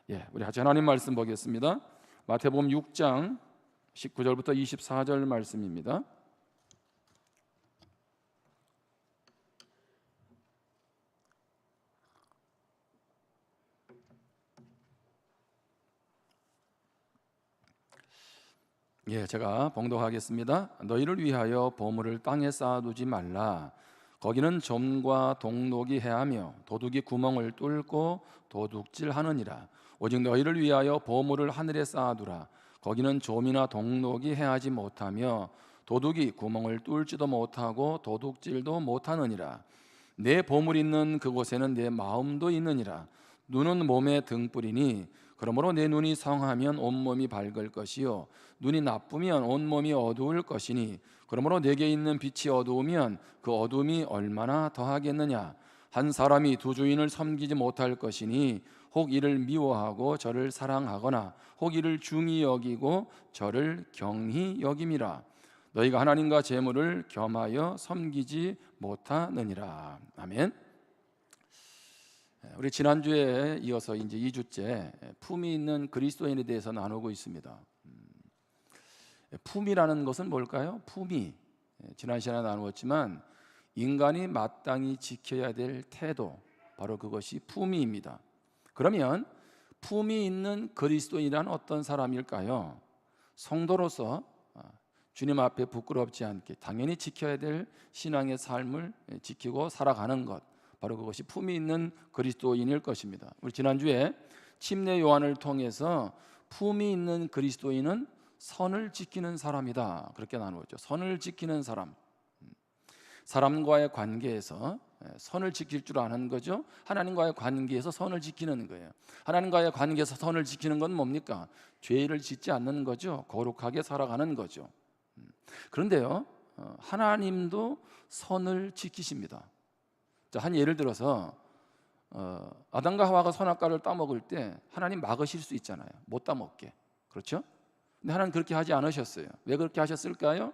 우리 같이 하나님 말씀 보겠습니다. 마태복음 6장 19절부터 24절 말씀입니다. 제가 봉독하겠습니다. 너희를 위하여 보물을 땅에 쌓아두지 말라. 거기는 점과 동록이 해하며 도둑이 구멍을 뚫고 도둑질하느니라. 오직 너희를 위하여 보물을 하늘에 쌓아두라. 거기는 점이나 동록이 해하지 못하며 도둑이 구멍을 뚫지도 못하고 도둑질도 못하느니라. 내 보물 있는 그곳에는 내 마음도 있느니라. 눈은 몸의 등불이니 그러므로 내 눈이 성하면 온몸이 밝을 것이요 눈이 나쁘면 온몸이 어두울 것이니 그러므로 내게 있는 빛이 어두우면 그 어둠이 얼마나 더하겠느냐. 한 사람이 두 주인을 섬기지 못할 것이니 혹 이를 미워하고 저를 사랑하거나 혹 이를 중히 여기고 저를 경히 여김이라. 너희가 하나님과 재물을 겸하여 섬기지 못하느니라. 아멘. 우리 지난주에 이어서 이제 2주째 품이 있는 그리스도인에 대해서 나누고 있습니다. 품이라는 것은 뭘까요? 품이, 지난 시간에 나누었지만 인간이 마땅히 지켜야 될 태도, 바로 그것이 품위입니다. 그러면 품이 있는 그리스도인이란 어떤 사람일까요? 성도로서 주님 앞에 부끄럽지 않게 당연히 지켜야 될 신앙의 삶을 지키고 살아가는 것, 바로 그것이 품이 있는 그리스도인일 것입니다. 우리 지난주에 침례 요한을 통해서 품이 있는 그리스도인은 선을 지키는 사람이다, 그렇게 나누었죠. 선을 지키는 사람, 사람과의 관계에서 선을 지킬 줄 아는 거죠. 하나님과의 관계에서 선을 지키는 거예요. 하나님과의 관계에서 선을 지키는 건 뭡니까? 죄를 짓지 않는 거죠. 거룩하게 살아가는 거죠. 그런데요, 하나님도 선을 지키십니다. 한 예를 들어서 아담과 하와가 선악과를 따먹을 때 하나님 막으실 수 있잖아요. 못 따먹게. 그렇죠? 근데 하나님 그렇게 하지 않으셨어요. 왜 그렇게 하셨을까요?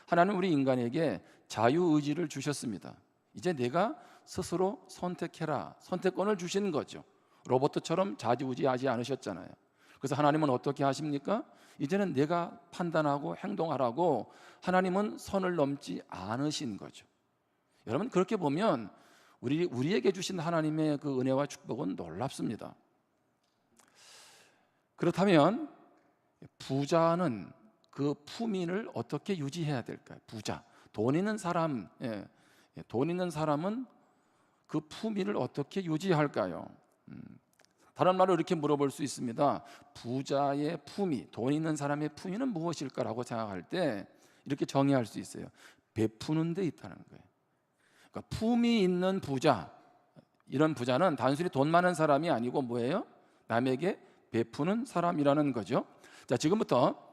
하나님 우리 인간에게 자유의지를 주셨습니다. 이제 내가 스스로 선택해라, 선택권을 주시는 거죠. 로봇처럼 좌지우지하지 않으셨잖아요. 그래서 하나님은 어떻게 하십니까? 이제는 내가 판단하고 행동하라고 하나님은 선을 넘지 않으신 거죠. 여러분, 그렇게 보면 우리에게 주신 하나님의 그 은혜와 축복은 놀랍습니다. 그렇다면 부자는 그 품위를 어떻게 유지해야 될까요? 부자, 돈 있는 사람, 돈 있는 사람은 그 품위를 어떻게 유지할까요? 다른 말로 이렇게 물어볼 수 있습니다. 부자의 품위, 돈 있는 사람의 품위는 무엇일까라고 생각할 때 이렇게 정의할 수 있어요. 베푸는 데 있다는 거예요. 그러니까 품위 있는 부자, 이런 부자는 단순히 돈 많은 사람이 아니고 뭐예요? 남에게 베푸는 사람이라는 거죠. 자, 지금부터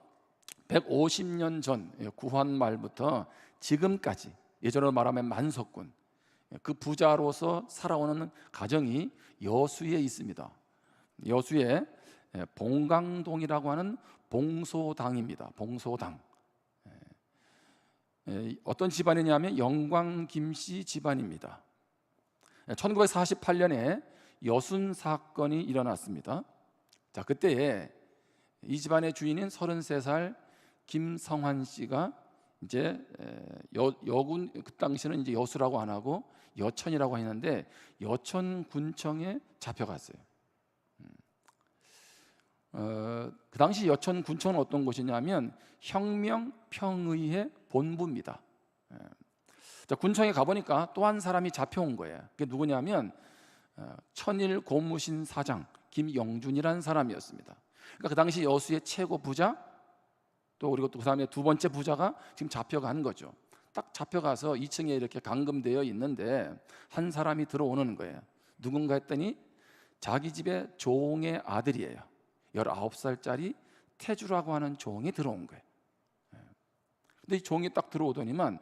150년 전 구한 말부터 지금까지, 예전으로 말하면 만석군, 그 부자로서 살아오는 가정이 여수에 있습니다. 여수에 봉강동이라고 하는 봉소당입니다. 봉소당. 어떤 집안이냐면 영광 김씨 집안입니다. 1948년에 여순 사건이 일어났습니다. 자, 그때에 이 집안의 주인인 33살 김성환 씨가 이제 여군, 그 당시는 이제 여수라고 안 하고 여천이라고 했는데 여천군청에 잡혀갔어요. 그 당시 여천군청은 어떤 곳이냐면 혁명평의회 본부입니다. 자, 군청에 가보니까 또 한 사람이 잡혀온 거예요. 그게 누구냐면 천일 고무신 사장 김영준이라는 사람이었습니다. 그러니까 그 당시 여수의 최고 부자, 또 그리고 또 그 다음에 두 번째 부자가 지금 잡혀간 거죠. 딱 잡혀가서 2층에 이렇게 감금되어 있는데 한 사람이 들어오는 거예요. 누군가 했더니 자기 집의 종의 아들이에요. 19살짜리 태주라고 하는 종이 들어온 거예요. 근데 이 종이 딱 들어오더니만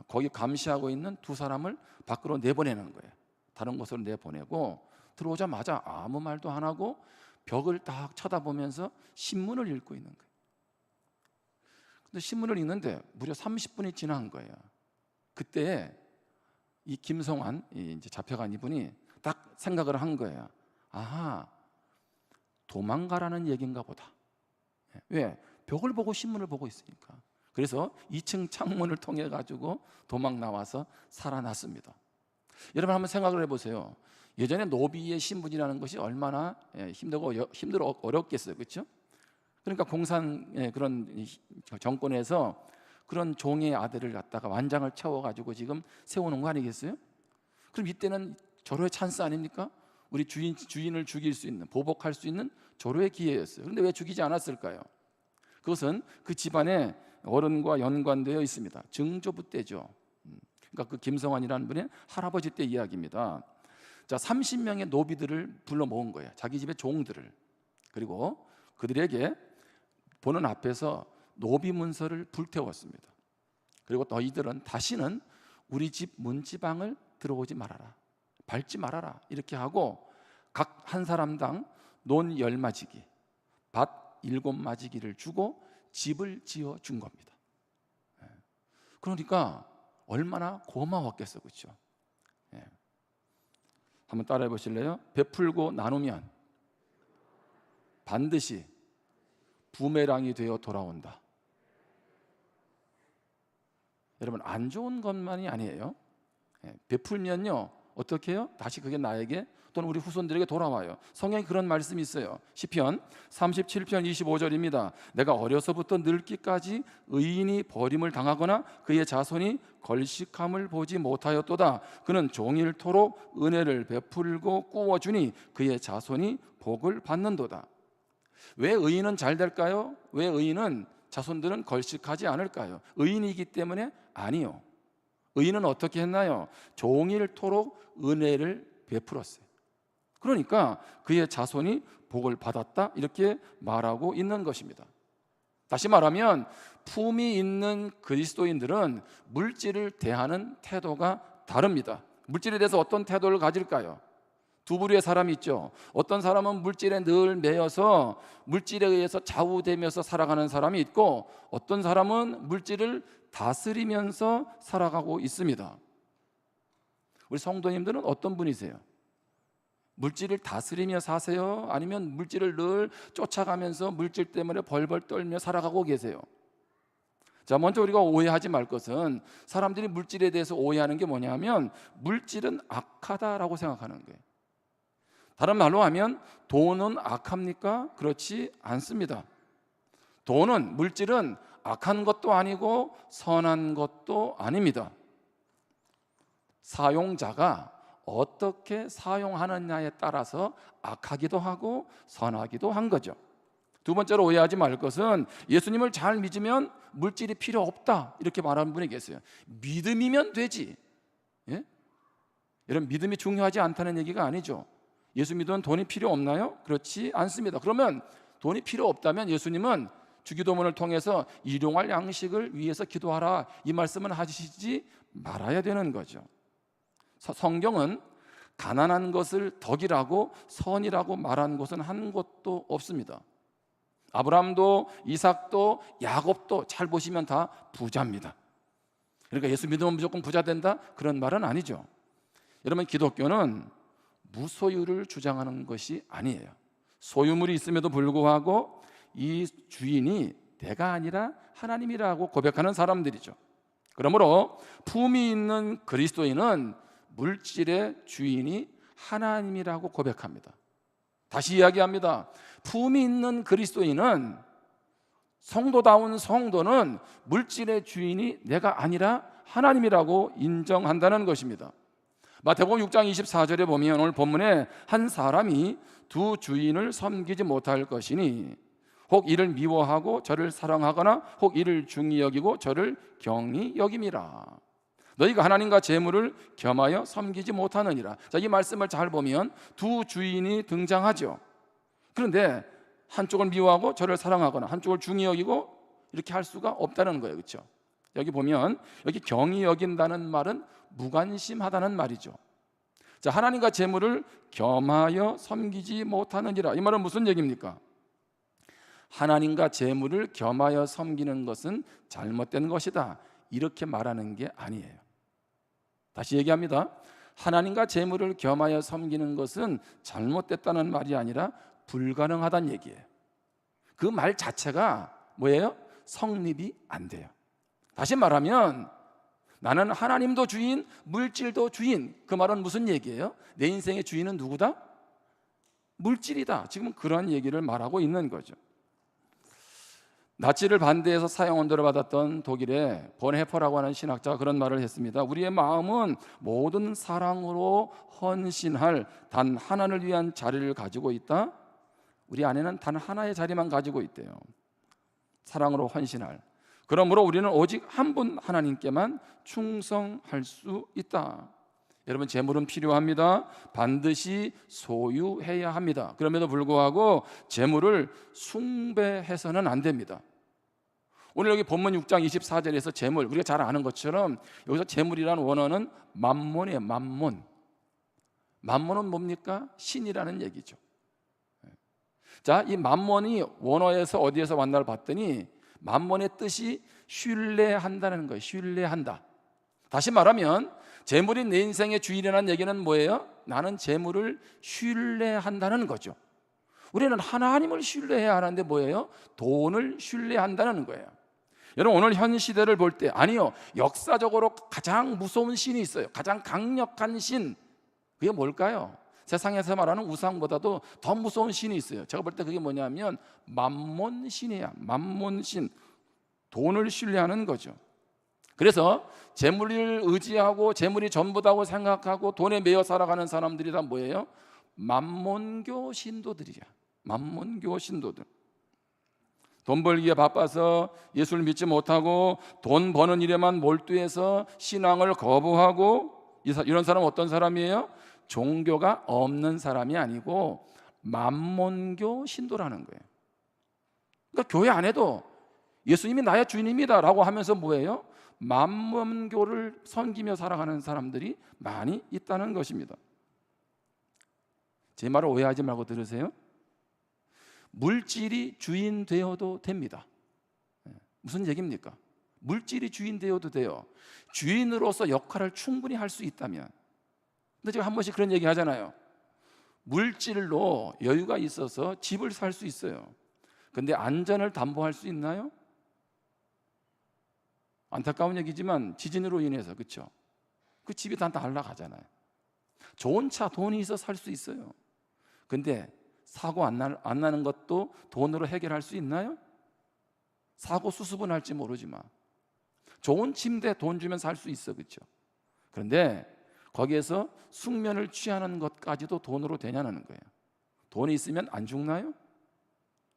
거기 감시하고 있는 두 사람을 밖으로 내보내는 거예요. 다른 곳으로 내보내고 들어오자마자 아무 말도 안 하고 벽을 딱 쳐다보면서 신문을 읽고 있는 거예요. 근데 신문을 읽는데 무려 30분이 지난 거예요. 그때 이 김성환, 이제 잡혀간 이분이 딱 생각을 한 거예요. 아하, 도망가라는 얘기인가 보다. 왜? 벽을 보고 신문을 보고 있으니까. 그래서 2층 창문을 통해 가지고 도망 나와서 살아났습니다. 여러분 한번 생각을 해보세요. 예전에 노비의 신분이라는 것이 얼마나 힘들고 어렵겠어요, 그렇죠? 그러니까 공산 그런 정권에서 그런 종의 아들을 갖다가 완장을 채워가지고 지금 세우는 거 아니겠어요? 그럼 이때는 절호의 찬스 아닙니까? 우리 주인을 죽일 수 있는, 보복할 수 있는 절호의 기회였어요. 그런데 왜 죽이지 않았을까요? 그것은 그 집안의 어른과 연관되어 있습니다. 증조부 때죠. 그러니까 그 김성환이라는 분의 할아버지 때 이야기입니다. 자, 30명의 노비들을 불러 모은 거예요. 자기 집의 종들을. 그리고 그들에게 보는 앞에서 노비 문서를 불태웠습니다. 그리고 너희들은 다시는 우리 집 문지방을 들어오지 말아라, 밟지 말아라, 이렇게 하고 각 한 사람당 논 10마지기, 밭 7마지기를 주고 집을 지어 준 겁니다. 그러니까 얼마나 고마웠겠어, 그렇죠? 한번 따라해 보실래요? 베풀고 나누면 반드시 부메랑이 되어 돌아온다. 여러분, 안 좋은 것만이 아니에요. 베풀면요, 어떻게 해요? 다시 그게 나에게 또는 우리 후손들에게 돌아와요. 성경에 그런 말씀이 있어요. 시편 37편 25절입니다. 내가 어려서부터 늙기까지 의인이 버림을 당하거나 그의 자손이 걸식함을 보지 못하였도다. 그는 종일토록 은혜를 베풀고 꾸어주니 그의 자손이 복을 받는도다. 왜 의인은 잘 될까요? 왜 의인은 자손들은 걸식하지 않을까요? 의인이기 때문에? 아니요. 의인은 어떻게 했나요? 종일토록 은혜를 베풀었어요. 그러니까 그의 자손이 복을 받았다, 이렇게 말하고 있는 것입니다. 다시 말하면 품이 있는 그리스도인들은 물질을 대하는 태도가 다릅니다. 물질에 대해서 어떤 태도를 가질까요? 두 부류의 사람이 있죠. 어떤 사람은 물질에 늘 매여서 물질에 의해서 좌우되면서 살아가는 사람이 있고, 어떤 사람은 물질을 다스리면서 살아가고 있습니다. 우리 성도님들은 어떤 분이세요? 물질을 다스리며 사세요? 아니면 물질을 늘 쫓아가면서 물질 때문에 벌벌 떨며 살아가고 계세요? 자, 먼저 우리가 오해하지 말 것은, 사람들이 물질에 대해서 오해하는 게 뭐냐면 물질은 악하다라고 생각하는 거예요. 다른 말로 하면 돈은 악합니까? 그렇지 않습니다. 돈은, 물질은 악한 것도 아니고 선한 것도 아닙니다. 사용자가 어떻게 사용하느냐에 따라서 악하기도 하고 선하기도 한 거죠. 두 번째로 오해하지 말 것은, 예수님을 잘 믿으면 물질이 필요 없다, 이렇게 말하는 분이 계세요. 믿음이면 되지. 예? 여러분, 믿음이 중요하지 않다는 얘기가 아니죠. 예수 믿으면 돈이 필요 없나요? 그렇지 않습니다. 그러면 돈이 필요 없다면 예수님은 주기도문을 통해서 일용할 양식을 위해서 기도하라, 이 말씀은 하시지 말아야 되는 거죠. 성경은 가난한 것을 덕이라고 선이라고 말한 것은 한 곳도 없습니다. 아브라함도 이삭도 야곱도 잘 보시면 다 부자입니다. 그러니까 예수 믿으면 무조건 부자 된다, 그런 말은 아니죠. 여러분, 기독교는 무소유를 주장하는 것이 아니에요. 소유물이 있음에도 불구하고 이 주인이 내가 아니라 하나님이라고 고백하는 사람들이죠. 그러므로 품이 있는 그리스도인은 물질의 주인이 하나님이라고 고백합니다. 다시 이야기합니다. 품이 있는 그리스도인은, 성도다운 성도는 물질의 주인이 내가 아니라 하나님이라고 인정한다는 것입니다. 마태복음 6장 24절에 보면 오늘 본문에 한 사람이 두 주인을 섬기지 못할 것이니 혹 이를 미워하고 저를 사랑하거나 혹 이를 중히 여기고 저를 경히 여김이라. 너희가 하나님과 재물을 겸하여 섬기지 못하느니라. 자, 이 말씀을 잘 보면 두 주인이 등장하죠. 그런데 한쪽을 미워하고 저를 사랑하거나 한쪽을 중히 여기고 이렇게 할 수가 없다는 거예요. 그렇죠? 여기 보면 여기 경히 여긴다는 말은 무관심하다는 말이죠. 자, 하나님과 재물을 겸하여 섬기지 못하느니라, 이 말은 무슨 얘기입니까? 하나님과 재물을 겸하여 섬기는 것은 잘못된 것이다, 이렇게 말하는 게 아니에요. 다시 얘기합니다. 하나님과 재물을 겸하여 섬기는 것은 잘못됐다는 말이 아니라 불가능하다는 얘기예요. 그 말 자체가 뭐예요? 성립이 안 돼요. 다시 말하면 나는 하나님도 주인, 물질도 주인. 그 말은 무슨 얘기예요? 내 인생의 주인은 누구다? 물질이다. 지금 그런 얘기를 말하고 있는 거죠. 나치를 반대해서 사형언도를 받았던 독일의 본헤퍼라고 하는 신학자가 그런 말을 했습니다. 우리의 마음은 모든 사랑으로 헌신할 단 하나를 위한 자리를 가지고 있다. 우리 안에는 단 하나의 자리만 가지고 있대요. 사랑으로 헌신할. 그러므로 우리는 오직 한 분 하나님께만 충성할 수 있다. 여러분, 재물은 필요합니다. 반드시 소유해야 합니다. 그럼에도 불구하고 재물을 숭배해서는 안 됩니다. 오늘 여기 본문 6장 24절에서 재물, 우리가 잘 아는 것처럼 여기서 재물이라는 원어는 만몬이에요. 만몬. 만몬은 뭡니까? 신이라는 얘기죠. 자, 이 만몬이 원어에서 어디에서 왔나를 봤더니 만몬의 뜻이 신뢰한다는 거예요. 신뢰한다. 다시 말하면 재물이 내 인생의 주인이라는 얘기는 뭐예요? 나는 재물을 신뢰한다는 거죠. 우리는 하나님을 신뢰해야 하는데 뭐예요? 돈을 신뢰한다는 거예요. 여러분, 오늘 현 시대를 볼 때, 아니요, 역사적으로 가장 무서운 신이 있어요. 가장 강력한 신. 그게 뭘까요? 세상에서 말하는 우상보다도 더 무서운 신이 있어요. 제가 볼 때 그게 뭐냐면 만몬신이야. 만몬신. 돈을 신뢰하는 거죠. 그래서 재물을 의지하고 재물이 전부다고 생각하고 돈에 매여 살아가는 사람들이 다 뭐예요? 만몬교 신도들이야. 만몬교 신도들. 돈 벌기에 바빠서 예수를 믿지 못하고 돈 버는 일에만 몰두해서 신앙을 거부하고, 이런 사람은 어떤 사람이에요? 종교가 없는 사람이 아니고 만몬교 신도라는 거예요. 그러니까 교회 안에도 예수님이 나의 주인입니다 라고 하면서 뭐예요? 만몬교를 섬기며 살아가는 사람들이 많이 있다는 것입니다. 제 말을 오해하지 말고 들으세요. 물질이 주인 되어도 됩니다. 무슨 얘기입니까? 물질이 주인 되어도 돼요. 주인으로서 역할을 충분히 할 수 있다면. 근데 제가 한 번씩 그런 얘기 하잖아요. 물질로 여유가 있어서 집을 살 수 있어요. 근데 안전을 담보할 수 있나요? 안타까운 얘기지만 지진으로 인해서, 그렇죠? 그 집이 다 날아가잖아요. 좋은 차, 돈이 있어 살 수 있어요. 근데 사고 안 나는 것도 돈으로 해결할 수 있나요? 사고 수습은 할지 모르지만 좋은 침대 돈 주면 살 수 있어, 그렇죠? 그런데 거기에서 숙면을 취하는 것까지도 돈으로 되냐는 거예요. 돈이 있으면 안 죽나요?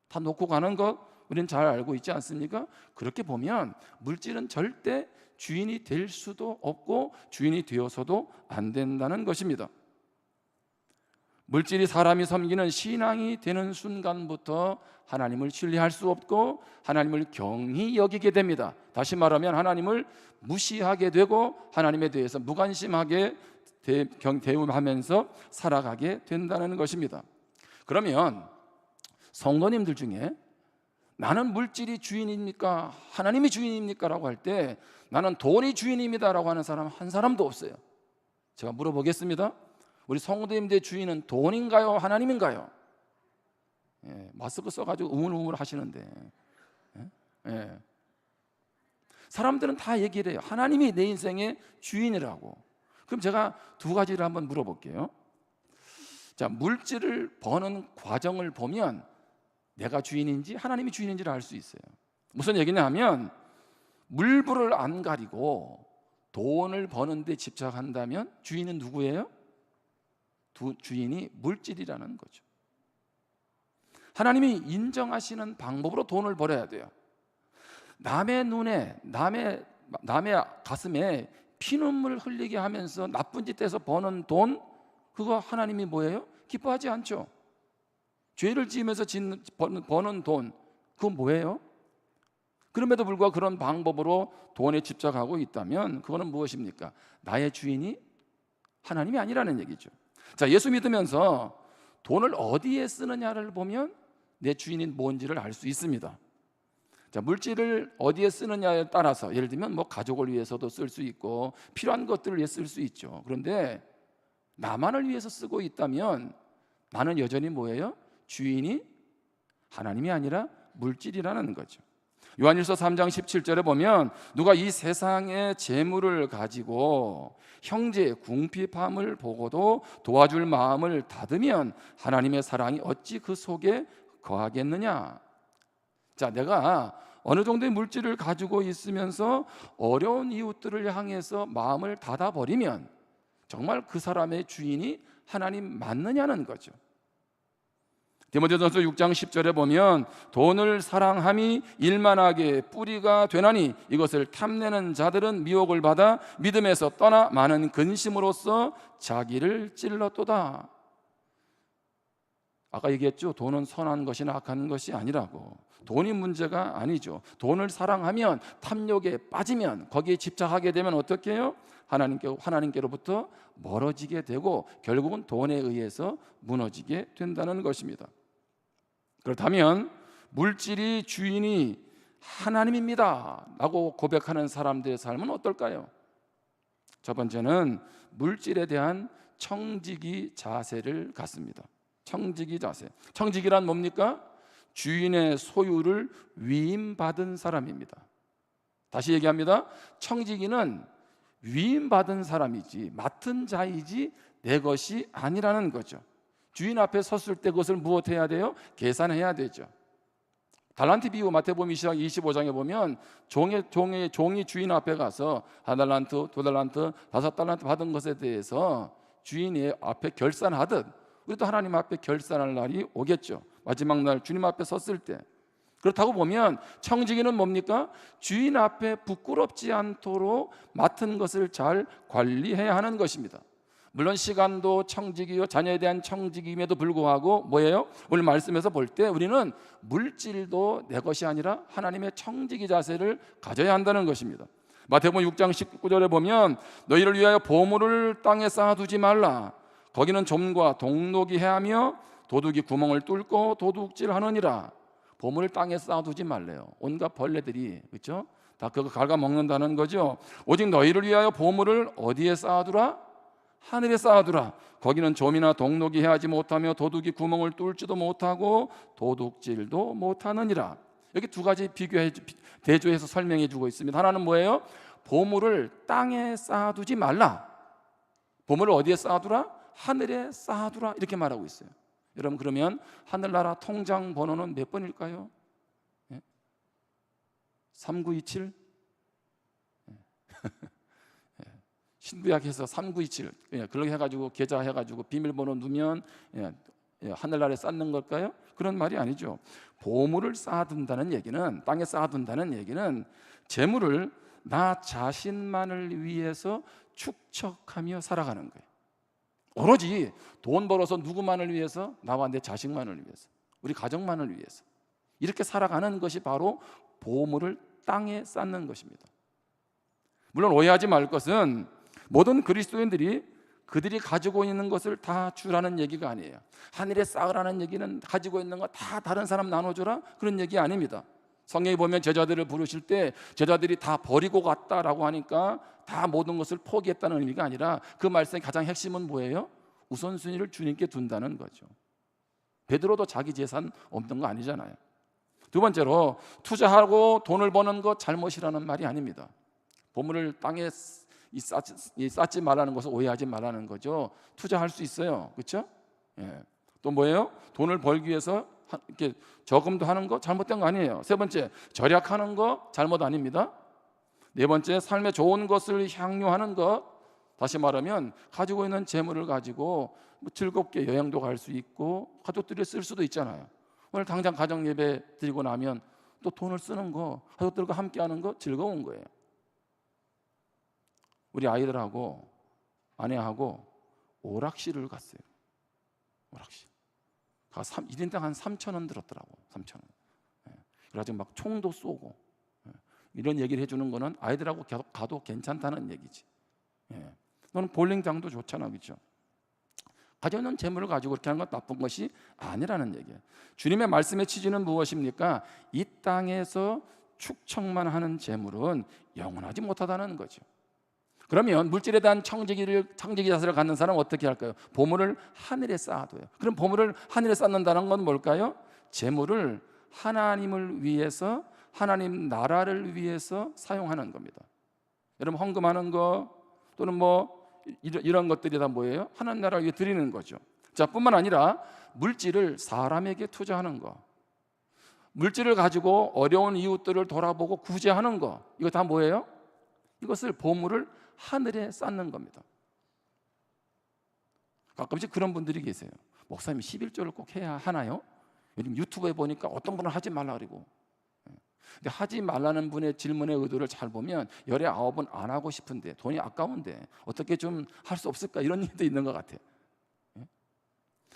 다 놓고 가는 것 우리는 잘 알고 있지 않습니까? 그렇게 보면 물질은 절대 주인이 될 수도 없고 주인이 되어서도 안 된다는 것입니다. 물질이 사람이 섬기는 신앙이 되는 순간부터 하나님을 신뢰할 수 없고 하나님을 경히 여기게 됩니다. 다시 말하면 하나님을 무시하게 되고 하나님에 대해서 무관심하게 대우하면서 살아가게 된다는 것입니다. 그러면 성도님들 중에 나는 물질이 주인입니까? 하나님이 주인입니까? 라고 할 때 나는 돈이 주인입니다 라고 하는 사람 한 사람도 없어요. 제가 물어보겠습니다. 우리 성도님들의 주인은 돈인가요? 하나님인가요? 마스크 써가지고 우물우물 하시는데, 사람들은 다 얘기를 해요. 하나님이 내 인생의 주인이라고. 그럼 제가 두 가지를 한번 물어볼게요. 자, 물질을 버는 과정을 보면 내가 주인인지 하나님이 주인인지를 알 수 있어요. 무슨 얘기냐 하면 물불을 안 가리고 돈을 버는 데 집착한다면 주인은 누구예요? 주인이 물질이라는 거죠. 하나님이 인정하시는 방법으로 돈을 벌어야 돼요. 남의 눈에, 남의 가슴에 피눈물 흘리게 하면서 나쁜 짓 해서 버는 돈, 그거 하나님이 뭐예요? 기뻐하지 않죠. 죄를 지으면서 버는 돈, 그건 뭐예요? 그럼에도 불구하고 그런 방법으로 돈에 집착하고 있다면 그거는 무엇입니까? 나의 주인이 하나님이 아니라는 얘기죠. 자, 예수 믿으면서 돈을 어디에 쓰느냐를 보면 내 주인이 뭔지를 알 수 있습니다. 자, 물질을 어디에 쓰느냐에 따라서 예를 들면 뭐 가족을 위해서도 쓸 수 있고 필요한 것들을 위해 쓸 수 있죠. 그런데 나만을 위해서 쓰고 있다면 나는 여전히 뭐예요? 주인이 하나님이 아니라 물질이라는 거죠. 요한일서 3장 17절에 보면 누가 이 세상의 재물을 가지고 형제의 궁핍함을 보고도 도와줄 마음을 닫으면 하나님의 사랑이 어찌 그 속에 거하겠느냐. 자, 내가 어느 정도의 물질을 가지고 있으면서 어려운 이웃들을 향해서 마음을 닫아버리면 정말 그 사람의 주인이 하나님 맞느냐는 거죠. 디모데전서 6장 10절에 보면 돈을 사랑함이 일만하게 뿌리가 되나니 이것을 탐내는 자들은 미혹을 받아 믿음에서 떠나 많은 근심으로써 자기를 찔렀도다. 아까 얘기했죠. 돈은 선한 것이나 악한 것이 아니라고. 돈이 문제가 아니죠. 돈을 사랑하면, 탐욕에 빠지면, 거기에 집착하게 되면 어떻게 해요? 하나님께로부터 멀어지게 되고 결국은 돈에 의해서 무너지게 된다는 것입니다. 그렇다면 물질이 주인이 하나님입니다 라고 고백하는 사람들의 삶은 어떨까요? 첫 번째는 물질에 대한 청지기 자세를 갖습니다. 청지기 자세. 청지기란 뭡니까? 주인의 소유를 위임받은 사람입니다. 다시 얘기합니다. 청지기는 위임받은 사람이지, 맡은 자이지 내 것이 아니라는 거죠. 주인 앞에 섰을 때 그것을 무엇해야 돼요? 계산해야 되죠. 달란트 비유 마태복음 25장에 보면 종이 주인 앞에 가서 1달란트, 2달란트, 5달란트 받은 것에 대해서 주인이 앞에 결산하듯 우리도 하나님 앞에 결산할 날이 오겠죠. 마지막 날 주님 앞에 섰을 때. 그렇다고 보면 청지기는 뭡니까? 주인 앞에 부끄럽지 않도록 맡은 것을 잘 관리해야 하는 것입니다. 물론 시간도 청지기요, 자녀에 대한 청지기임에도 불구하고 뭐예요? 오늘 말씀에서 볼 때 우리는 물질도 내 것이 아니라 하나님의 청지기 자세를 가져야 한다는 것입니다. 마태복음 6장 19절에 보면 너희를 위하여 보물을 땅에 쌓아두지 말라. 거기는 좀과 동록이 해하며 도둑이 구멍을 뚫고 도둑질하느니라. 보물을 땅에 쌓아두지 말래요. 온갖 벌레들이, 그렇죠? 다 그거 갉아먹는다는 거죠. 오직 너희를 위하여 보물을 어디에 쌓아두라? 하늘에 쌓아두라. 거기는 좀이나 동록이 해하지 못하며 도둑이 구멍을 뚫지도 못하고 도둑질도 못하느니라. 여기 두 가지 대조해서 설명해 주고 있습니다. 하나는 뭐예요? 보물을 땅에 쌓아두지 말라. 보물을 어디에 쌓아두라? 하늘에 쌓아두라. 이렇게 말하고 있어요. 여러분, 그러면 하늘나라 통장 번호는 몇 번일까요? 3927? 신구약에서 3927 그렇게 해가지고 계좌 해가지고 비밀번호 넣으면 하늘나라에 쌓는 걸까요? 그런 말이 아니죠. 보물을 쌓아둔다는 얘기는, 땅에 쌓아둔다는 얘기는 재물을 나 자신만을 위해서 축적하며 살아가는 거예요. 오로지 돈 벌어서 누구만을 위해서? 나와 내 자식만을 위해서, 우리 가정만을 위해서 이렇게 살아가는 것이 바로 보물을 땅에 쌓는 것입니다. 물론 오해하지 말 것은 모든 그리스도인들이 그들이 가지고 있는 것을 다 주라는 얘기가 아니에요. 하늘에 쌓으라는 얘기는 가지고 있는 거 다 다른 사람 나눠줘라, 그런 얘기 아닙니다. 성경에 보면 제자들을 부르실 때 제자들이 다 버리고 갔다라고 하니까 다 모든 것을 포기했다는 의미가 아니라 그 말씀의 가장 핵심은 뭐예요? 우선순위를 주님께 둔다는 거죠. 베드로도 자기 재산 없는 거 아니잖아요. 두 번째로, 투자하고 돈을 버는 거 잘못이라는 말이 아닙니다. 보물을 땅에 쌓지 말라는 것을 오해하지 말라는 거죠. 투자할 수 있어요, 그렇죠? 또 뭐예요? 돈을 벌기 위해서 이렇게 저금도 하는 거 잘못된 거 아니에요. 세 번째, 절약하는 거 잘못 아닙니다. 네 번째, 삶에 좋은 것을 향유하는 것. 다시 말하면 가지고 있는 재물을 가지고 즐겁게 여행도 갈 수 있고 가족들이 쓸 수도 있잖아요. 오늘 당장 가정 예배 드리고 나면 또 돈을 쓰는 거, 가족들과 함께하는 거 즐거운 거예요. 우리 아이들하고 아내하고 오락실을 갔어요. 오락실. 1인당 한 3,000원 들었더라고. 3,000원. 그래가지고 막 총도 쏘고 이런 얘기를 해주는 거는 아이들하고 가도 괜찮다는 얘기지. 너는 볼링장도 좋잖아, 그렇죠? 가지고 있는 재물을 가지고 그렇게 하는 건 나쁜 것이 아니라는 얘기예요. 주님의 말씀의 취지는 무엇입니까? 이 땅에서 축적만 하는 재물은 영원하지 못하다는 거죠. 그러면 물질에 대한 청지기 자세를 갖는 사람은 어떻게 할까요? 보물을 하늘에 쌓아둬요. 그럼 보물을 하늘에 쌓는다는 건 뭘까요? 재물을 하나님을 위해서, 하나님 나라를 위해서 사용하는 겁니다. 여러분, 헌금하는 거 또는 뭐 이런 것들이 다 뭐예요? 하나님 나라를 위해 드리는 거죠. 자, 뿐만 아니라 물질을 사람에게 투자하는 거, 물질을 가지고 어려운 이웃들을 돌아보고 구제하는 거, 이거 다 뭐예요? 이것을 보물을 하늘에 쌓는 겁니다. 가끔씩 그런 분들이 계세요. 목사님 11조를 꼭 해야 하나요? 요즘 유튜브에 보니까 어떤 분은 하지 말라 그러고, 근데 하지 말라는 분의 질문의 의도를 잘 보면 열에 9은 안 하고 싶은데 돈이 아까운데 어떻게 좀 할 수 없을까, 이런 일도 있는 것 같아요.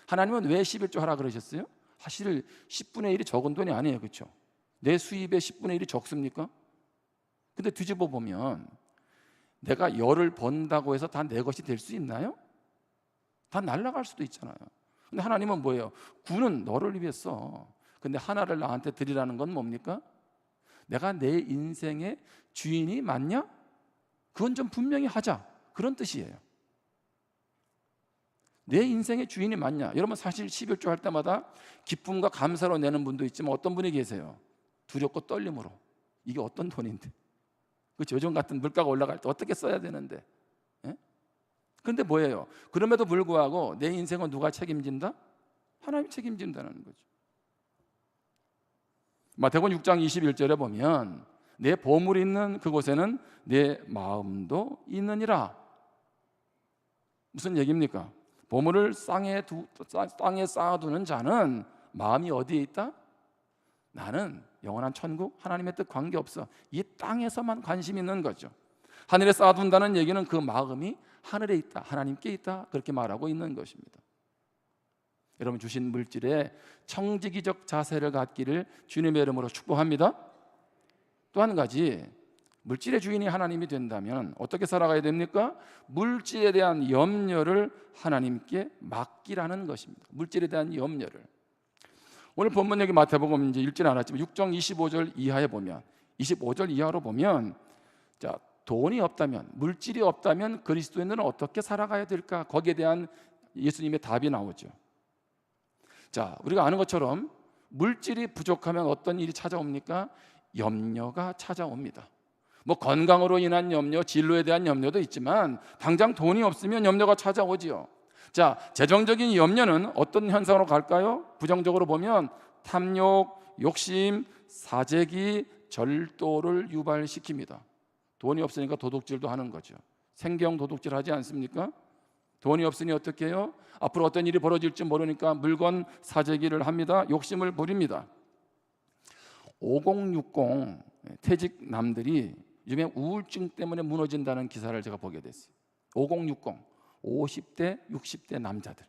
하나님은 왜 11조 하라 그러셨어요? 사실 10분의 1이 적은 돈이 아니에요, 그렇죠? 내 수입의 10분의 1이 적습니까? 근데 뒤집어 보면 내가 열을 번다고 해서 다 내 것이 될 수 있나요? 다 날아갈 수도 있잖아요. 근데 하나님은 뭐예요? 9는 너를 위해서, 근데 하나를 나한테 드리라는 건 뭡니까? 내가 내 인생의 주인이 맞냐? 그건 좀 분명히 하자, 그런 뜻이에요. 내 인생의 주인이 맞냐? 여러분, 사실 11조 할 때마다 기쁨과 감사로 내는 분도 있지만 어떤 분이 계세요? 두렵고 떨림으로. 이게 어떤 돈인데, 그렇죠? 요즘 같은 물가가 올라갈 때 어떻게 써야 되는데, 예? 근데 뭐예요? 그럼에도 불구하고 내 인생은 누가 책임진다? 하나님이 책임진다는 거죠. 마태복음 6장 21절에 보면 내 보물이 있는 그곳에는 내 마음도 있느니라. 무슨 얘기입니까? 보물을 땅에 쌓아두는 자는 마음이 어디에 있다? 나는 영원한 천국, 하나님의 뜻 관계없어, 이 땅에서만 관심 있는 거죠. 하늘에 쌓아둔다는 얘기는 그 마음이 하늘에 있다, 하나님께 있다, 그렇게 말하고 있는 것입니다. 여러분, 주신 물질에 청지기적 자세를 갖기를 주님의 이름으로 축복합니다. 또 한 가지, 물질의 주인이 하나님이 된다면 어떻게 살아가야 됩니까? 물질에 대한 염려를 하나님께 맡기라는 것입니다. 물질에 대한 염려를. 오늘 본문 여기 마태복음 이제 읽지는 않았지만 6장 25절 이하에 보면, 25절 이하로 보면, 자, 돈이 없다면, 물질이 없다면 그리스도인들은 어떻게 살아가야 될까? 거기에 대한 예수님의 답이 나오죠. 자, 우리가 아는 것처럼 물질이 부족하면 어떤 일이 찾아옵니까? 염려가 찾아옵니다. 뭐 건강으로 인한 염려, 진로에 대한 염려도 있지만 당장 돈이 없으면 염려가 찾아오지요. 자, 재정적인 염려는 어떤 현상으로 갈까요? 부정적으로 보면 탐욕, 욕심, 사재기, 절도를 유발시킵니다. 돈이 없으니까 도둑질도 하는 거죠. 생경 도둑질 하지 않습니까? 돈이 없으니 어떻게 해요? 앞으로 어떤 일이 벌어질지 모르니까 물건 사재기를 합니다. 욕심을 부립니다. 5060 퇴직남들이 요즘에 우울증 때문에 무너진다는 기사를 제가 보게 됐어요. 5060, 50대, 60대 남자들.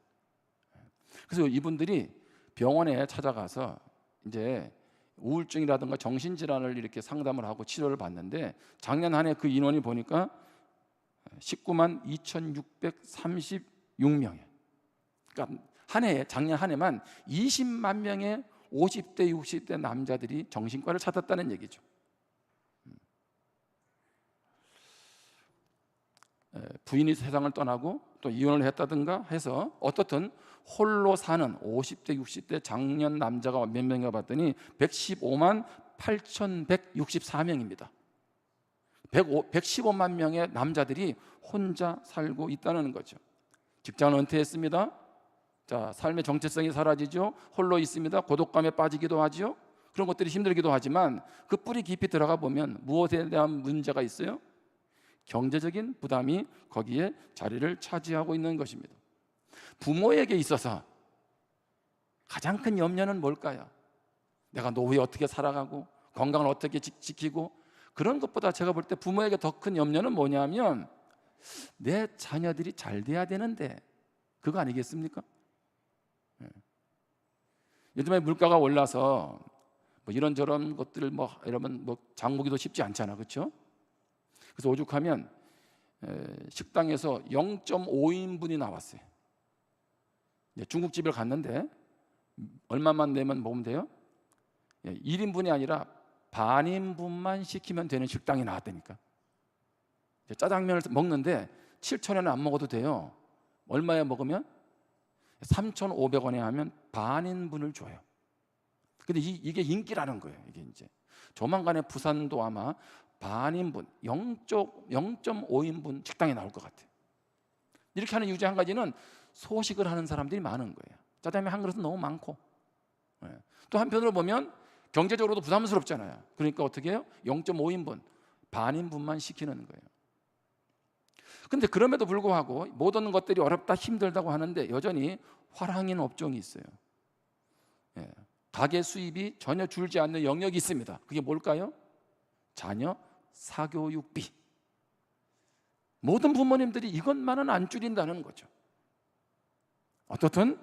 그래서 이분들이 병원에 찾아가서 이제 우울증이라든가 정신질환을 이렇게 상담을 하고 치료를 받는데, 작년 한 해 그 인원이 보니까 19만 2,636명이에요. 그러니까 작년 한 해만 20만 명의 50대, 60대 남자들이 정신과를 찾았다는 얘기죠. 부인이 세상을 떠나고 또 이혼을 했다든가 해서 어떻든 홀로 사는 50대, 60대 장년 남자가 몇 명인가 봤더니 115만 8,164명입니다. 115만 명의 남자들이 혼자 살고 있다는 거죠. 직장을 은퇴했습니다. 자, 삶의 정체성이 사라지죠. 홀로 있습니다. 고독감에 빠지기도 하죠. 그런 것들이 힘들기도 하지만 그 뿌리 깊이 들어가 보면 무엇에 대한 문제가 있어요? 경제적인 부담이 거기에 자리를 차지하고 있는 것입니다. 부모에게 있어서 가장 큰 염려는 뭘까요? 내가 노후에 어떻게 살아가고 건강을 어떻게 지키고, 그런 것보다 제가 볼 때 부모에게 더 큰 염려는 뭐냐면 내 자녀들이 잘 돼야 되는데, 그거 아니겠습니까? 요즘에 물가가 올라서 뭐 이런저런 것들을 이러면 장보기도 쉽지 않잖아, 그렇죠? 그래서 오죽하면 식당에서 0.5인분이 나왔어요. 중국집을 갔는데 얼마만 내면 먹으면 돼요? 1인분이 아니라 반인분만 시키면 되는 식당이 나왔다니까. 짜장면을 먹는데 7,000원에 안 먹어도 돼요. 얼마에 먹으면? 3,500원에 하면 반인분을 줘요. 근데 이게 인기라는 거예요. 이게 이제 조만간에 부산도 아마 반인분, 0.5인분 식당이 나올 것 같아요. 이렇게 하는 이유 한 가지는 소식을 하는 사람들이 많은 거예요. 짜장면 한 그릇은 너무 많고, 또 한편으로 보면 경제적으로도 부담스럽잖아요. 그러니까 어떻게 해요? 0.5인분, 반인분만 시키는 거예요. 근데 그럼에도 불구하고 모든 것들이 어렵다 힘들다고 하는데 여전히 화랑인 업종이 있어요. 가계 수입이 전혀 줄지 않는 영역이 있습니다. 그게 뭘까요? 자녀 사교육비. 모든 부모님들이 이것만은 안 줄인다는 거죠. 어떻든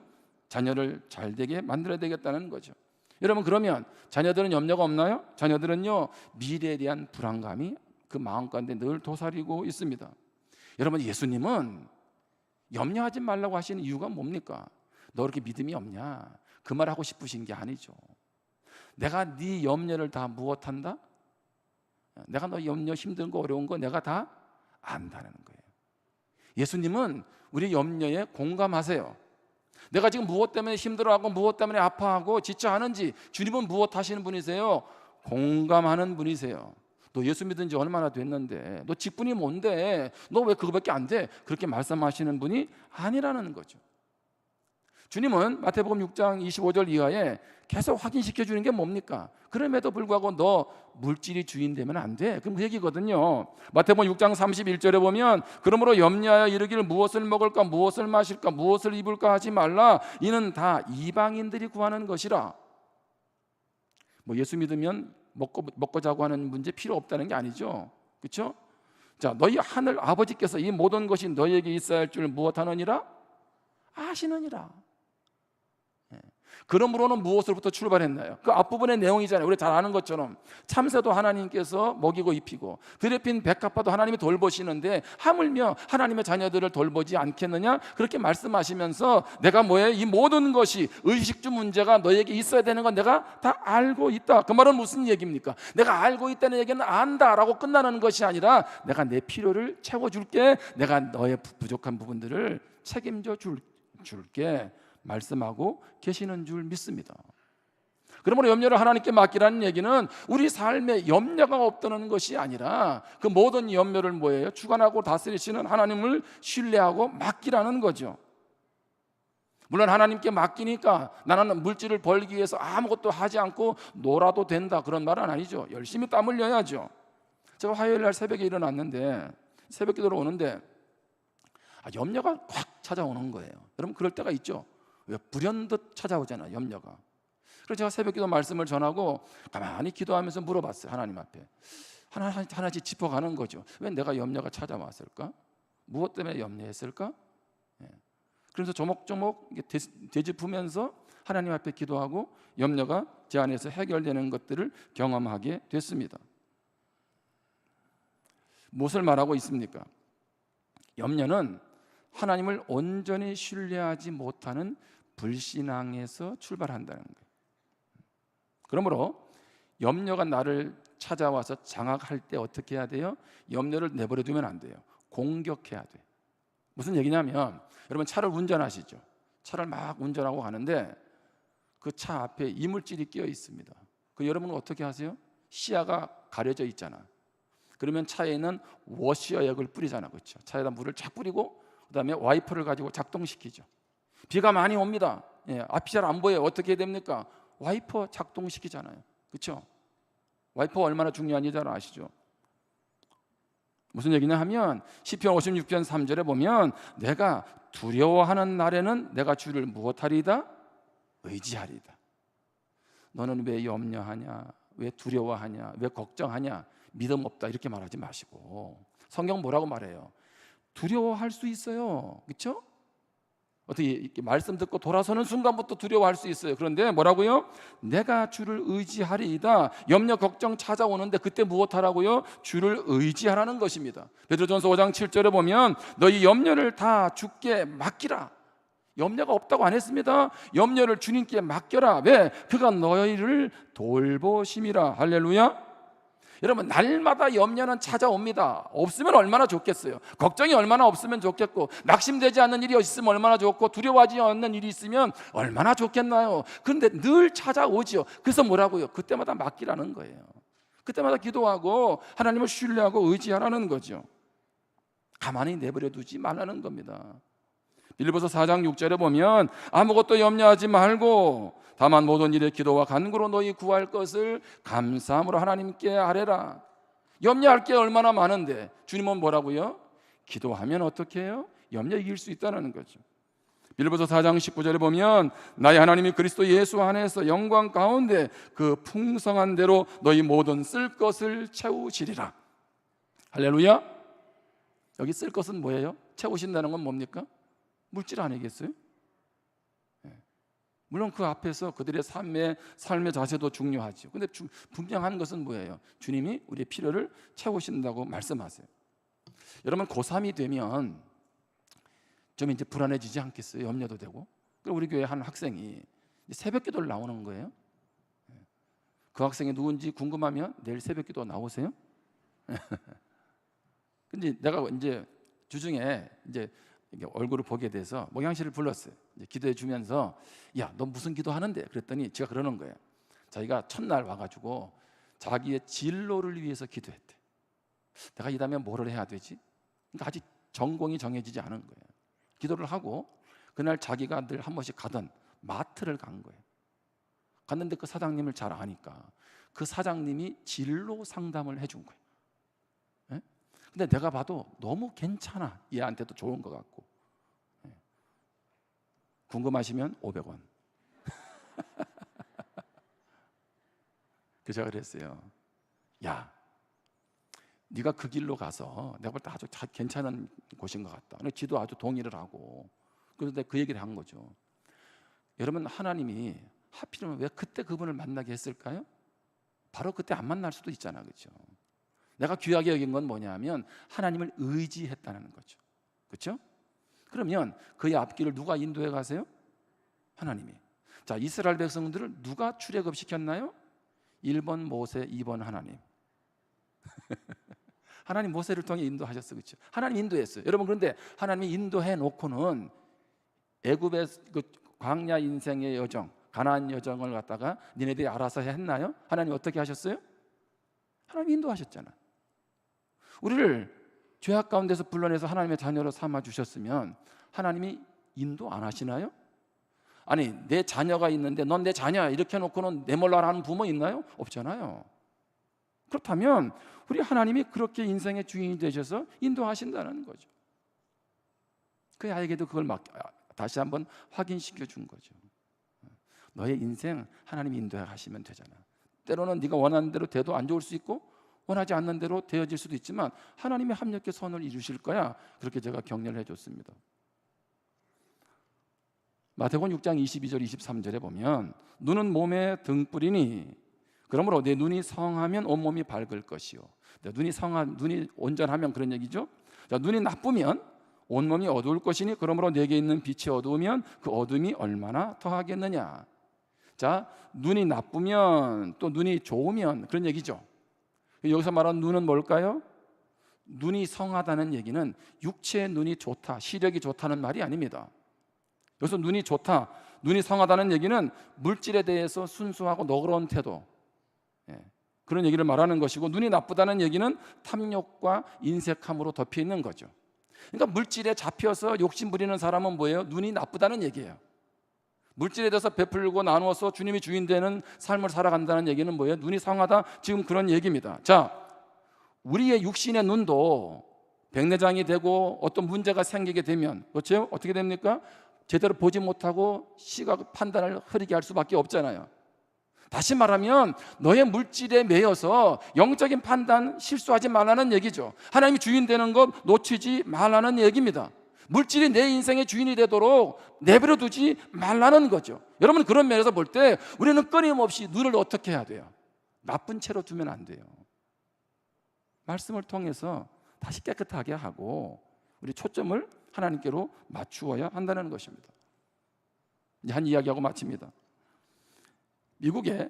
자녀를 잘 되게 만들어야 되겠다는 거죠. 여러분, 그러면 자녀들은 염려가 없나요? 자녀들은요, 미래에 대한 불안감이 그 마음 가운데 늘 도사리고 있습니다. 여러분, 예수님은 염려하지 말라고 하시는 이유가 뭡니까? 너 그렇게 믿음이 없냐? 그 말 하고 싶으신 게 아니죠. 내가 네 염려를 다 무엇한다? 내가 너 염려 힘든 거 어려운 거 내가 다 안다는 거예요. 예수님은 우리 염려에 공감하세요. 내가 지금 무엇 때문에 힘들어하고 무엇 때문에 아파하고 지쳐하는지 주님은 무엇 하시는 분이세요? 공감하는 분이세요. 너 예수 믿은 지 얼마나 됐는데, 너 직분이 뭔데, 너 왜 그거밖에 안 돼? 그렇게 말씀하시는 분이 아니라는 거죠. 주님은 마태복음 6장 25절 이하에 계속 확인시켜 주는 게 뭡니까? 그럼에도 불구하고 너 물질이 주인 되면 안 돼. 그럼 그 얘기거든요. 마태복음 6장 31절에 보면 그러므로 염려하여 이르기를 무엇을 먹을까, 무엇을 마실까, 무엇을 입을까 하지 말라. 이는 다 이방인들이 구하는 것이라. 뭐 예수 믿으면 먹고 자고 하는 문제 필요 없다는 게 아니죠. 그렇죠? 자, 너희 하늘 아버지께서 이 모든 것이 너희에게 있어야 할 줄 무엇하느니라? 아시느니라. 그러므로는 무엇으로부터 출발했나요? 그 앞부분의 내용이잖아요. 우리 잘 아는 것처럼 참새도 하나님께서 먹이고 입히고 드레핀 백합화도 하나님이 돌보시는데 하물며 하나님의 자녀들을 돌보지 않겠느냐? 그렇게 말씀하시면서 내가 뭐예요? 이 모든 것이 의식주 문제가 너에게 있어야 되는 건 내가 다 알고 있다. 그 말은 무슨 얘기입니까? 내가 알고 있다는 얘기는 안다라고 끝나는 것이 아니라 내가 내 필요를 채워줄게, 내가 너의 부족한 부분들을 책임져 줄게 말씀하고 계시는 줄 믿습니다. 그러므로 염려를 하나님께 맡기라는 얘기는 우리 삶에 염려가 없다는 것이 아니라 그 모든 염려를 뭐예요? 주관하고 다스리시는 하나님을 신뢰하고 맡기라는 거죠. 물론 하나님께 맡기니까 나는 물질을 벌기 위해서 아무것도 하지 않고 놀아도 된다, 그런 말은 아니죠. 열심히 땀 흘려야죠. 제가 화요일 날 새벽에 일어났는데 새벽 기도로 오는데 염려가 확 찾아오는 거예요. 여러분, 그럴 때가 있죠. 왜 불현듯 찾아오잖아요, 염려가. 그래서 제가 새벽 기도 말씀을 전하고 가만히 기도하면서 물어봤어요. 하나님 앞에 하나씩 짚어가는 거죠. 왜 내가 염려가 찾아왔을까? 무엇 때문에 염려했을까? 그래서 조목조목 되짚으면서 하나님 앞에 기도하고 염려가 제 안에서 해결되는 것들을 경험하게 됐습니다. 무엇을 말하고 있습니까? 염려는 하나님을 온전히 신뢰하지 못하는 불신앙에서 출발한다는 거예요. 그러므로 염려가 나를 찾아와서 장악할 때 어떻게 해야 돼요? 염려를 내버려 두면 안 돼요. 공격해야 돼. 무슨 얘기냐면, 여러분 차를 운전하시죠. 차를 막 운전하고 가는데 그 차 앞에 이물질이 끼어 있습니다. 그 여러분은 어떻게 하세요? 시야가 가려져 있잖아. 그러면 차에 있는 워시어액을 뿌리잖아, 그렇죠? 차에다 물을 쫙 뿌리고 그다음에 와이퍼를 가지고 작동시키죠. 비가 많이 옵니다. 앞이 잘 안 보여요. 어떻게 해야 됩니까? 와이퍼 작동시키잖아요, 그렇죠? 와이퍼가 얼마나 중요한지 잘 아시죠? 무슨 얘기냐 하면 시편 56편 3절에 보면 내가 두려워하는 날에는 내가 주를 무엇하리이다? 의지하리이다. 너는 왜 염려하냐? 왜 두려워하냐? 왜 걱정하냐? 믿음 없다, 이렇게 말하지 마시고 성경 뭐라고 말해요? 두려워할 수 있어요, 그렇죠? 어떻게 이렇게 말씀 듣고 돌아서는 순간부터 두려워할 수 있어요. 그런데 뭐라고요? 내가 주를 의지하리이다. 염려 걱정 찾아오는데 그때 무엇하라고요? 주를 의지하라는 것입니다. 베드로전서 5장 7절에 보면 너희 염려를 다 주께 맡기라. 염려가 없다고 안 했습니다. 염려를 주님께 맡겨라. 왜? 그가 너희를 돌보심이라. 할렐루야. 여러분, 날마다 염려는 찾아옵니다. 없으면 얼마나 좋겠어요. 걱정이 얼마나 없으면 좋겠고, 낙심되지 않는 일이 있으면 얼마나 좋고, 두려워하지 않는 일이 있으면 얼마나 좋겠나요? 그런데 늘 찾아오지요. 그래서 뭐라고요? 그때마다 맡기라는 거예요. 그때마다 기도하고 하나님을 신뢰하고 의지하라는 거죠. 가만히 내버려 두지 말라는 겁니다. 빌립보서 4장 6절에 보면 아무것도 염려하지 말고 다만 모든 일에 기도와 간구로 너희 구할 것을 감사함으로 하나님께 아뢰라. 염려할 게 얼마나 많은데 주님은 뭐라고요? 기도하면 어떻게 해요? 염려 이길 수 있다는 거죠. 빌립보서 4장 19절에 보면 나의 하나님이 그리스도 예수 안에서 영광 가운데 그 풍성한 대로 너희 모든 쓸 것을 채우시리라. 할렐루야. 여기 쓸 것은 뭐예요? 채우신다는 건 뭡니까? 물질 아니겠어요? 물론 그 앞에서 그들의 삶의 자세도 중요하죠. 근데 분명한 것은 뭐예요? 주님이 우리의 필요를 채우신다고 말씀하세요. 여러분, 고3이 되면 좀 이제 불안해지지 않겠어요? 염려도 되고. 그리고 우리 교회 한 학생이 새벽 기도를 나오는 거예요. 그 학생이 누군지 궁금하면 내일 새벽 기도 나오세요? 근데 내가 이제 주중에 이제 얼굴을 보게 돼서 목양실을 불렀어요. 이제 기도해 주면서 야, 너 무슨 기도하는데? 그랬더니 제가 그러는 거예요. 자기가 첫날 와가지고 자기의 진로를 위해서 기도했대. 내가 이 다음에 뭐를 해야 되지? 그러니까 아직 전공이 정해지지 않은 거예요. 기도를 하고 그날 자기가 늘 한 번씩 가던 마트를 간 거예요. 갔는데 그 사장님을 잘 아니까 그 사장님이 진로 상담을 해준 거예요. 네? 근데 내가 봐도 너무 괜찮아. 얘한테도 좋은 것 같고. 네. 궁금하시면 500원. 그래서 제가 그랬어요. 야, 네가 그 길로 가서 내가 볼 때 아주 괜찮은 곳인 것 같다. 지도 아주 동의를 하고. 그래서 내가 그 얘기를 한 거죠. 여러분, 하나님이 하필이면 왜 그때 그분을 만나게 했을까요? 바로 그때 안 만날 수도 있잖아, 그렇죠? 내가 귀하게 여긴 건 뭐냐면 하나님을 의지했다는 거죠. 그렇죠? 그러면 그의 앞길을 누가 인도해 가세요? 하나님이. 자, 이스라엘 백성들을 누가 출애굽시켰나요? 1번 모세, 2번 하나님. 하나님 모세를 통해 인도하셨어요. 그렇죠? 하나님 인도했어요. 여러분, 그런데 하나님이 인도해 놓고는 애굽의 그 광야 인생의 여정, 가나안 여정을 갖다가 니네들이 알아서 했나요? 하나님 어떻게 하셨어요? 하나님 인도하셨잖아. 우리를 죄악 가운데서 불러내서 하나님의 자녀로 삼아 주셨으면 하나님이 인도 안 하시나요? 아니, 내 자녀가 있는데 넌 내 자녀야 이렇게 해놓고는 내몰라라 하는 부모 있나요? 없잖아요. 그렇다면 우리 하나님이 그렇게 인생의 주인이 되셔서 인도하신다는 거죠. 그 아이에게도 그걸 다시 한번 확인시켜 준 거죠. 너의 인생 하나님이 인도하시면 되잖아. 때로는 네가 원하는 대로 돼도 안 좋을 수 있고 원하지 않는 대로 되어질 수도 있지만 하나님이 합력의 선을 이루실 거야. 그렇게 제가 격려를 해줬습니다. 마태복음 6장 22절 23절에 보면 눈은 몸의 등불이니 그러므로 내 눈이 성하면 온몸이 밝을 것이요. 눈이 온전하면 그런 얘기죠. 자, 눈이 나쁘면 온몸이 어두울 것이니 그러므로 내게 있는 빛이 어두우면 그 어둠이 얼마나 더하겠느냐. 자, 눈이 나쁘면 또 눈이 좋으면 그런 얘기죠. 여기서 말하는 눈은 뭘까요? 눈이 성하다는 얘기는 육체의 눈이 좋다, 시력이 좋다는 말이 아닙니다. 여기서 눈이 좋다, 눈이 성하다는 얘기는 물질에 대해서 순수하고 너그러운 태도, 그런 얘기를 말하는 것이고, 눈이 나쁘다는 얘기는 탐욕과 인색함으로 덮여 있는 거죠. 그러니까 물질에 잡혀서 욕심 부리는 사람은 뭐예요? 눈이 나쁘다는 얘기예요. 물질에 대해서 베풀고 나누어서 주님이 주인 되는 삶을 살아간다는 얘기는 뭐예요? 눈이 성하다, 지금 그런 얘기입니다. 자, 우리의 육신의 눈도 백내장이 되고 어떤 문제가 생기게 되면 그렇죠? 어떻게 됩니까? 제대로 보지 못하고 시각 판단을 흐리게 할 수밖에 없잖아요. 다시 말하면 너의 물질에 매여서 영적인 판단 실수하지 말라는 얘기죠. 하나님이 주인 되는 것 놓치지 말라는 얘기입니다. 물질이 내 인생의 주인이 되도록 내버려 두지 말라는 거죠. 여러분, 그런 면에서 볼 때 우리는 끊임없이 눈을 어떻게 해야 돼요? 나쁜 채로 두면 안 돼요. 말씀을 통해서 다시 깨끗하게 하고 우리 초점을 하나님께로 맞추어야 한다는 것입니다. 이제 한 이야기하고 마칩니다. 미국에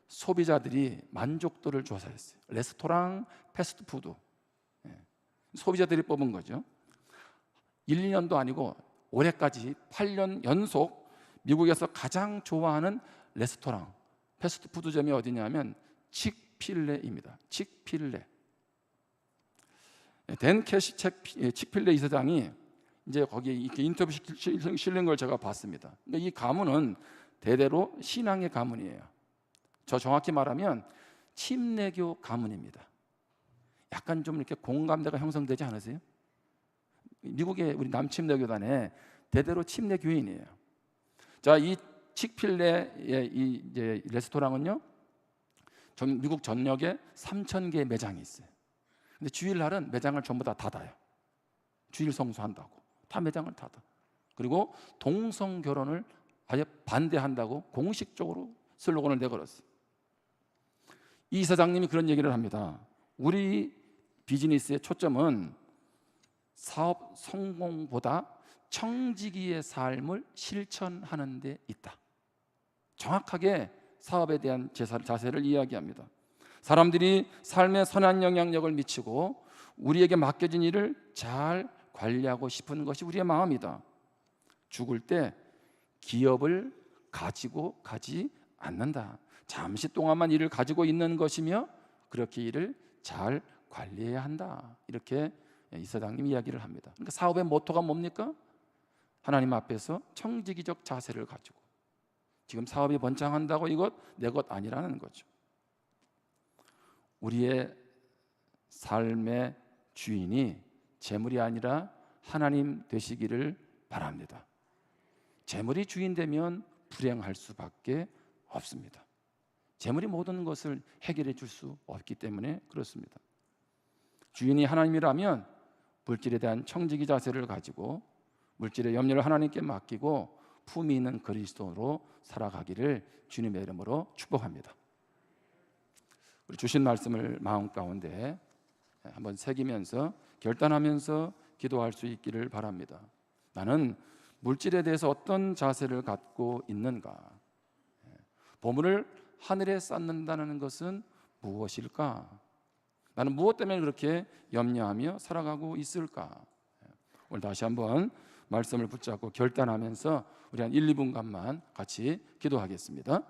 소비자들이 만족도를 조사했어요. 레스토랑, 패스트푸드, 소비자들이 뽑은 거죠. 1, 2년도 아니고 올해까지 8년 연속 미국에서 가장 좋아하는 레스토랑, 패스트푸드점이 어디냐면 칙필레입니다. 칙필레. 댄 캐시 칙필레 이사장이 이제 거기에 이렇게 인터뷰 실린 걸 제가 봤습니다. 그러니까 이 가문은 대대로 신앙의 가문이에요. 저 정확히 말하면 침례교 가문입니다. 약간 좀 이렇게 공감대가 형성되지 않으세요? 미국의 우리 남침례교단에 대대로 침례교인이에요. 자, 이 칙필레의 이 이제 레스토랑은요, 미국 전역에 3,000개의 매장이 있어요. 근데 주일날은 매장을 전부 다 닫아요. 주일 성수한다고 다 매장을 닫아. 그리고 동성 결혼을 아예 반대한다고 공식적으로 슬로건을 내걸었어요. 이 이사장님이 그런 얘기를 합니다. 우리 비즈니스의 초점은 사업 성공보다 청지기의 삶을 실천하는 데 있다. 정확하게 사업에 대한 자세를 이야기합니다. 사람들이 삶에 선한 영향력을 미치고 우리에게 맡겨진 일을 잘 관리하고 싶은 것이 우리의 마음이다. 죽을 때 기업을 가지고 가지 않는다. 잠시 동안만 일을 가지고 있는 것이며 그렇게 일을 잘 관리해야 한다. 이렇게 이사장님이 이야기를 합니다. 그러니까 사업의 모토가 뭡니까? 하나님 앞에서 청지기적 자세를 가지고 지금 사업이 번창한다고 이것 내 것 아니라는 거죠. 우리의 삶의 주인이 재물이 아니라 하나님 되시기를 바랍니다. 재물이 주인 되면 불행할 수밖에 없습니다. 재물이 모든 것을 해결해 줄 수 없기 때문에 그렇습니다. 주인이 하나님이라면 물질에 대한 청지기 자세를 가지고 물질의 염려를 하나님께 맡기고 품위 있는 그리스도로 살아가기를 주님의 이름으로 축복합니다. 우리 주신 말씀을 마음 가운데 한번 새기면서 결단하면서 기도할 수 있기를 바랍니다. 나는 물질에 대해서 어떤 자세를 갖고 있는가? 보물을 하늘에 쌓는다는 것은 무엇일까? 나는 무엇 때문에 그렇게 염려하며 살아가고 있을까? 오늘 다시 한번 말씀을 붙잡고 결단하면서 우리 한 1, 2분간만 같이 기도하겠습니다.